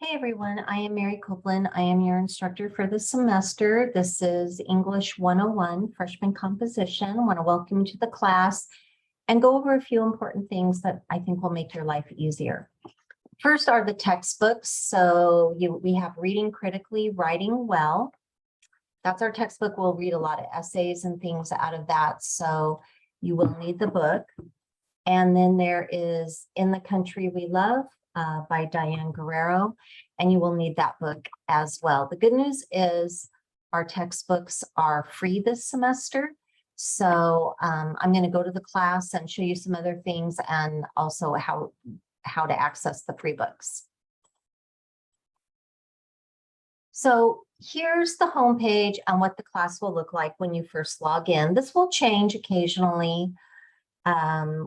Hey everyone, I am Mary Copeland. I am your instructor for the semester. This is English 101, Freshman Composition. I want to welcome you to the class and go over a few important things that I think will make your life easier. First are the textbooks. So we have Reading Critically, Writing Well. That's our textbook. We'll read a lot of essays and things out of that. So you will need the book. And then there is In the Country We Love by Diane Guerrero, and you will need that book as well. The good news is our textbooks are free this semester. So I'm going to go to the class and show you some other things and also how to access the free books. So here's the homepage and what the class will look like when you first log in. This will change occasionally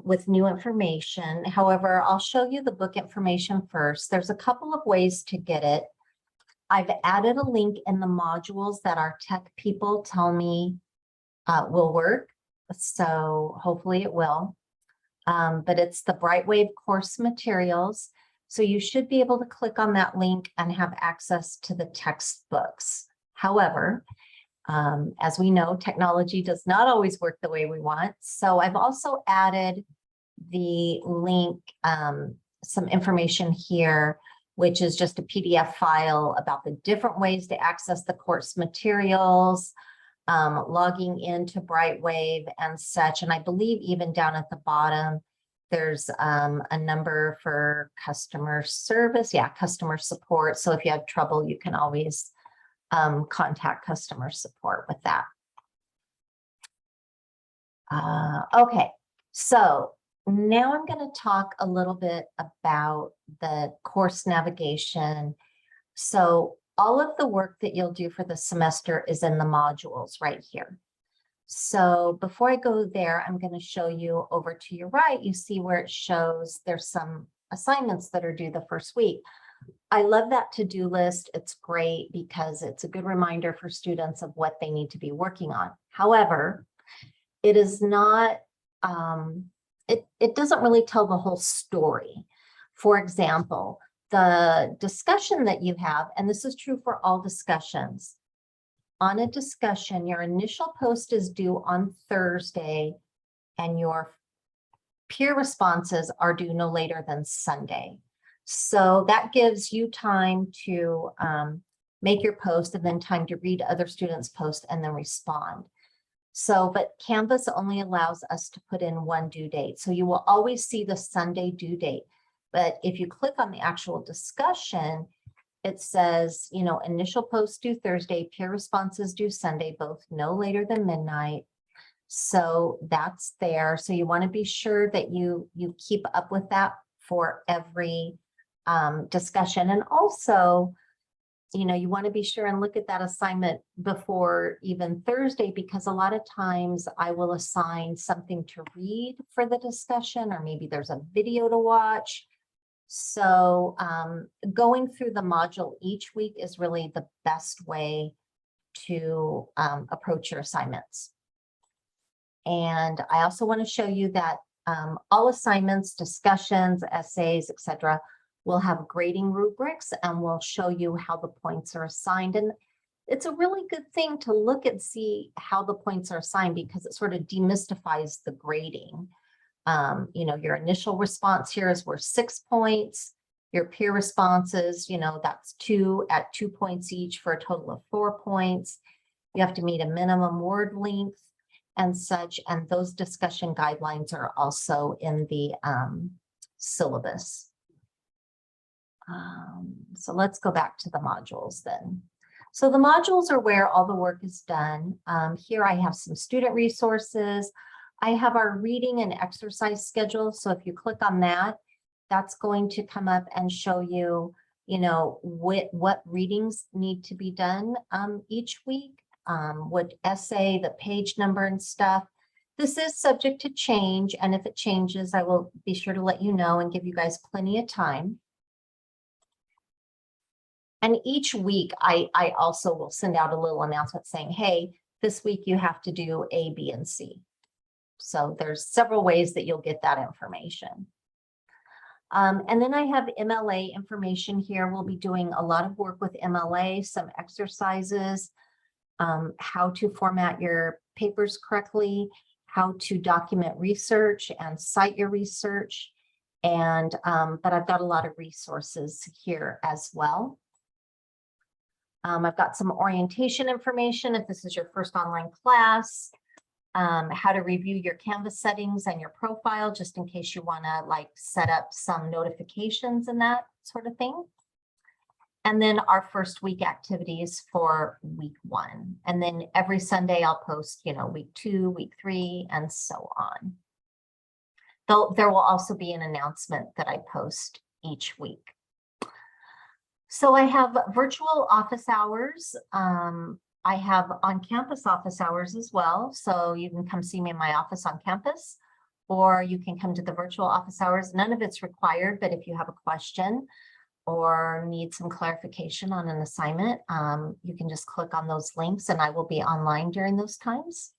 with new information. However, I'll show you the book information first. There's a couple of ways to get it. I've added a link in the modules that our tech people tell me will work. So hopefully it will. But it's the Brightwave course materials. So you should be able to click on that link and have access to the textbooks. However, as we know, technology does not always work the way we want. So I've also added the link, some information here, which is just a PDF file about the different ways to access the course materials, logging into Brightwave and such. And I believe even down at the bottom, there's a number for customer service. Yeah, customer support. So if you have trouble, you can always contact customer support with that. Okay, so now I'm going to talk a little bit about the course navigation. So all of the work that you'll do for the semester is in the modules right here. So before I go there, I'm going to show you over to your right. You see where it shows there's some assignments that are due the first week. I love that to-do list. It's great because it's a good reminder for students of what they need to be working on. However, it is not, it doesn't really tell the whole story. For example, the discussion that you have, and this is true for all discussions, on a discussion, your initial post is due on Thursday and your peer responses are due no later than Sunday. So that gives you time to make your post and then time to read other students' posts and then respond. So, but Canvas only allows us to put in one due date. So you will always see the Sunday due date. But if you click on the actual discussion, it says, you know, initial post due Thursday, peer responses due Sunday, both no later than midnight. So that's there. So you want to be sure that you keep up with that for every discussion. And also, you know, you want to be sure and look at that assignment before even Thursday, because a lot of times I will assign something to read for the discussion, or maybe there's a video to watch. So going through the module each week is really the best way to approach your assignments. And I also want to show you that all assignments, discussions, essays, etc., will have grading rubrics, and we'll show you how the points are assigned. And it's a really good thing to look and see how the points are assigned, because it sort of demystifies the grading. You know, your initial response here is worth 6 points. Your peer responses, you know, that's 2 at 2 points each for a total of 4 points. You have to meet a minimum word length and such, and those discussion guidelines are also in the syllabus. So let's go back to the modules then. So the modules are where all the work is done. Here I have some student resources. I have our reading and exercise schedule. So if you click on that, that's going to come up and show you, you know, what readings need to be done each week, what essay, the page number and stuff. This is subject to change, and if it changes, I will be sure to let you know and give you guys plenty of time. And each week, I also will send out a little announcement saying, hey, this week you have to do A, B, and C. So there's several ways that you'll get that information. And then I have MLA information here. We'll be doing a lot of work with MLA, some exercises, how to format your papers correctly, how to document research and cite your research. And, but I've got a lot of resources here as well. I've got some orientation information if this is your first online class, how to review your Canvas settings and your profile, just in case you want to like set up some notifications and that sort of thing. And then our first week activities for week 1. And then every Sunday I'll post, you know, week 2, week 3, and so on. There will also be an announcement that I post each week. So I have virtual office hours. I have on-campus office hours as well. So you can come see me in my office on campus, or you can come to the virtual office hours. None of it's required, but if you have a question or need some clarification on an assignment, you can just click on those links and I will be online during those times.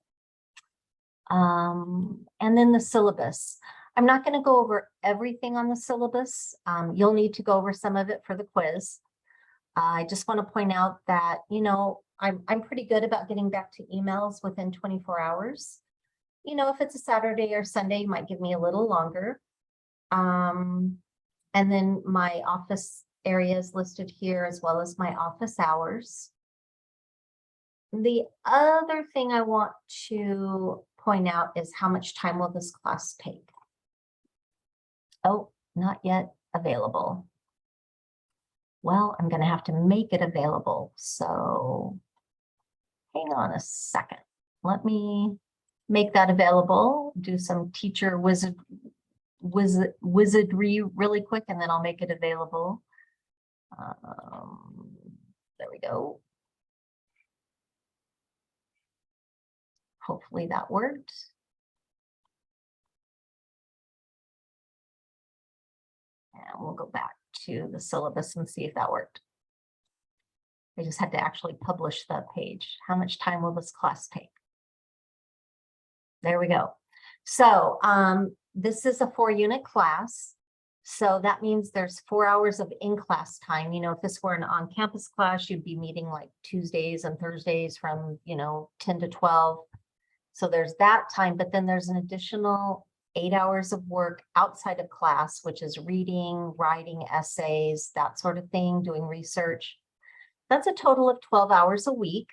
And then the syllabus. I'm not going to go over everything on the syllabus. You'll need to go over some of it for the quiz. I just want to point out that, you know, I'm pretty good about getting back to emails within 24 hours. You know, if it's a Saturday or Sunday, it might give me a little longer. And then my office area is listed here as well as my office hours. The other thing I want to point out is how much time will this class take? Oh, not yet available. Well, I'm going to have to make it available. So hang on a second. Let me make that available, do some teacher wizardry really quick, and then I'll make it available. There we go. Hopefully that worked. And we'll go back to the syllabus and see if that worked. I just had to actually publish the page. How much time will this class take? There we go. So this is a 4-unit class. So that means there's 4 hours of in-class time. You know, if this were an on-campus class, you'd be meeting like Tuesdays and Thursdays from, you know, 10 to 12. So there's that time, but then there's an additional 8 hours of work outside of class, which is reading, writing essays, that sort of thing, doing research. That's a total of 12 hours a week.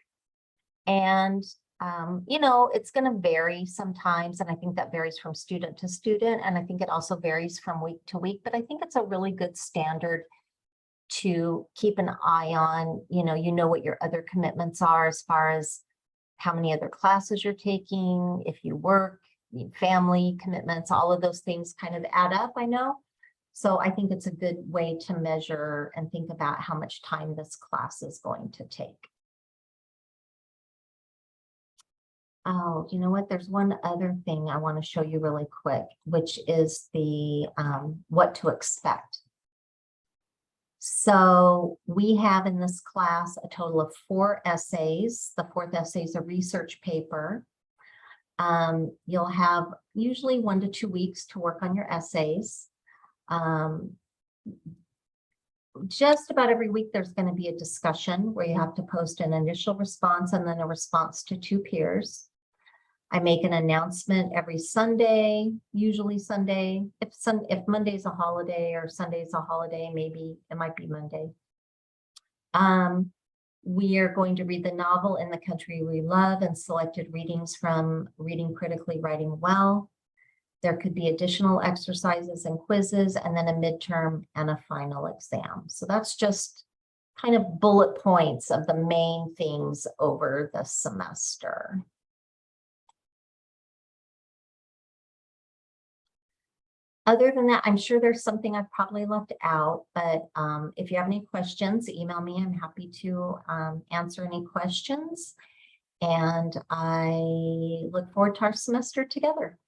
And, you know, it's going to vary sometimes. And I think that varies from student to student. And I think it also varies from week to week. But I think it's a really good standard to keep an eye on. You know what your other commitments are as far as how many other classes you're taking, if you work, family commitments, all of those things kind of add up, I know. So I think it's a good way to measure and think about how much time this class is going to take. Oh, you know what? There's one other thing I want to show you really quick, which is the what to expect. So we have in this class a total of 4 essays. The 4th essay is a research paper. You'll have usually 1 to 2 weeks to work on your essays. Just about every week, there's going to be a discussion where you have to post an initial response and then a response to 2 peers. I make an announcement every Sunday, usually Sunday. If Monday's a holiday or Sunday's a holiday, maybe it might be Monday. We are going to read the novel In the Country We Love and selected readings from Reading Critically, Writing Well. There could be additional exercises and quizzes, and then a midterm and a final exam. So that's just kind of bullet points of the main things over the semester. Other than that, I'm sure there's something I've probably left out, but if you have any questions, email me. I'm happy to answer any questions. And I look forward to our semester together.